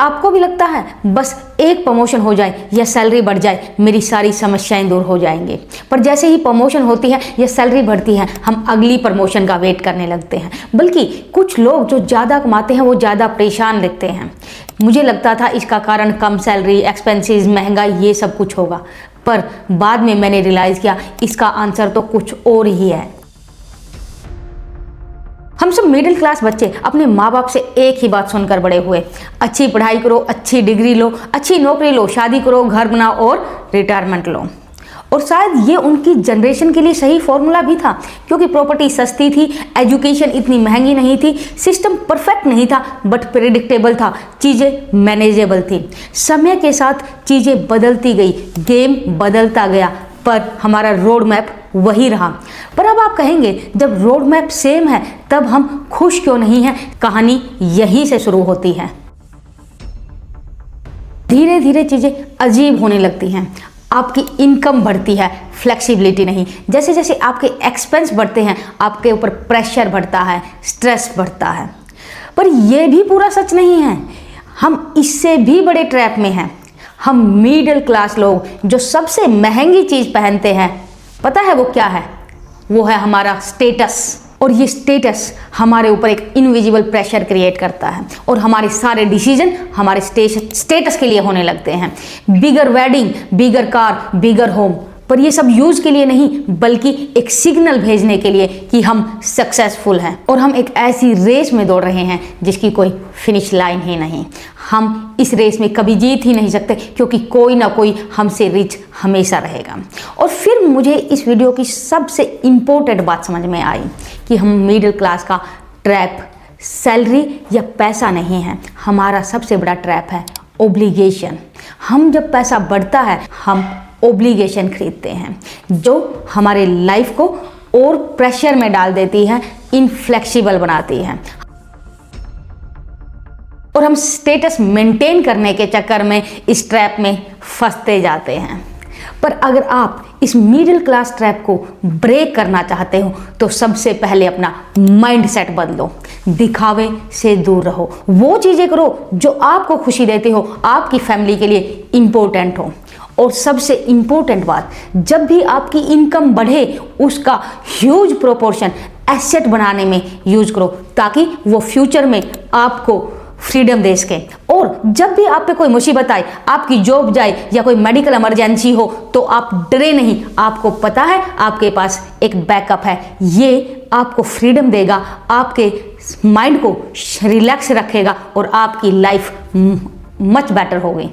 आपको भी लगता है बस एक प्रमोशन हो जाए या सैलरी बढ़ जाए मेरी सारी समस्याएं दूर हो जाएंगे, पर जैसे ही प्रमोशन होती है या सैलरी बढ़ती है हम अगली प्रमोशन का वेट करने लगते हैं। बल्कि कुछ लोग जो ज़्यादा कमाते हैं वो ज़्यादा परेशान दिखते हैं। मुझे लगता था इसका कारण कम सैलरी, एक्सपेंसेस, महंगाई, ये सब कुछ होगा, पर बाद में मैंने रियलाइज़ किया इसका आंसर तो कुछ और ही है। हम सब मिडिल क्लास बच्चे अपने माँ बाप से एक ही बात सुनकर बड़े हुए, अच्छी पढ़ाई करो, अच्छी डिग्री लो, अच्छी नौकरी लो, शादी करो, घर बनाओ और रिटायरमेंट लो। और शायद ये उनकी जनरेशन के लिए सही फॉर्मूला भी था, क्योंकि प्रॉपर्टी सस्ती थी, एजुकेशन इतनी महंगी नहीं थी, सिस्टम परफेक्ट नहीं था बट प्रेडिक्टेबल था, चीज़ें मैनेजेबल थी। समय के साथ चीज़ें बदलती गई, गेम बदलता गया, पर हमारा रोड मैप वही रहा। पर अब आप कहेंगे जब रोड मैप सेम है तब हम खुश क्यों नहीं हैं? कहानी यहीं से शुरू होती है। धीरे धीरे चीज़ें अजीब होने लगती हैं। आपकी इनकम बढ़ती है, फ्लेक्सिबिलिटी नहीं। जैसे जैसे आपके एक्सपेंस बढ़ते हैं आपके ऊपर प्रेशर बढ़ता है, स्ट्रेस बढ़ता है। पर यह भी पूरा सच नहीं है, हम इससे भी बड़े ट्रैप में हैं। हम मिडिल क्लास लोग जो सबसे महंगी चीज़ पहनते हैं, पता है वो क्या है? वो है हमारा स्टेटस। और ये स्टेटस हमारे ऊपर एक इनविजिबल प्रेशर क्रिएट करता है और हमारे सारे डिसीजन हमारे स्टेटस के लिए होने लगते हैं। बिगर वेडिंग, बिगर कार, बिगर होम, पर ये सब यूज के लिए नहीं बल्कि एक सिग्नल भेजने के लिए कि हम सक्सेसफुल हैं। और हम एक ऐसी रेस में दौड़ रहे हैं जिसकी कोई फिनिश लाइन ही नहीं। हम इस रेस में कभी जीत ही नहीं सकते क्योंकि कोई ना कोई हमसे रिच हमेशा रहेगा। और फिर मुझे इस वीडियो की सबसे इम्पोर्टेंट बात समझ में आई कि हम मिडिल क्लास का ट्रैप सैलरी या पैसा नहीं है, हमारा सबसे बड़ा ट्रैप है ओब्लिगेशन। हम जब पैसा बढ़ता है हम ओब्लिगेशन खरीदते हैं जो हमारे लाइफ को और प्रेशर में डाल देती है, इनफ्लेक्सिबल बनाती है। और हम स्टेटस मेंटेन करने के चक्कर में इस ट्रैप में फंसते जाते हैं। पर अगर आप इस मिडिल क्लास ट्रैप को ब्रेक करना चाहते हो तो सबसे पहले अपना माइंड सेट बदलो। दिखावे से दूर रहो, वो चीज़ें करो जो आपको खुशी देती हो, आपकी फैमिली के लिए इम्पोर्टेंट हो। और सबसे इम्पोर्टेंट बात, जब भी आपकी इनकम बढ़े उसका ह्यूज प्रोपोर्शन एसेट बनाने में यूज करो ताकि वो फ्यूचर में आपको फ्रीडम दे सके। और जब भी आप पे कोई मुसीबत आए, आपकी जॉब जाए या कोई मेडिकल इमरजेंसी हो तो आप डरे नहीं, आपको पता है आपके पास एक बैकअप है। ये आपको फ्रीडम देगा, आपके माइंड को रिलैक्स रखेगा और आपकी लाइफ मच बेटर होगी।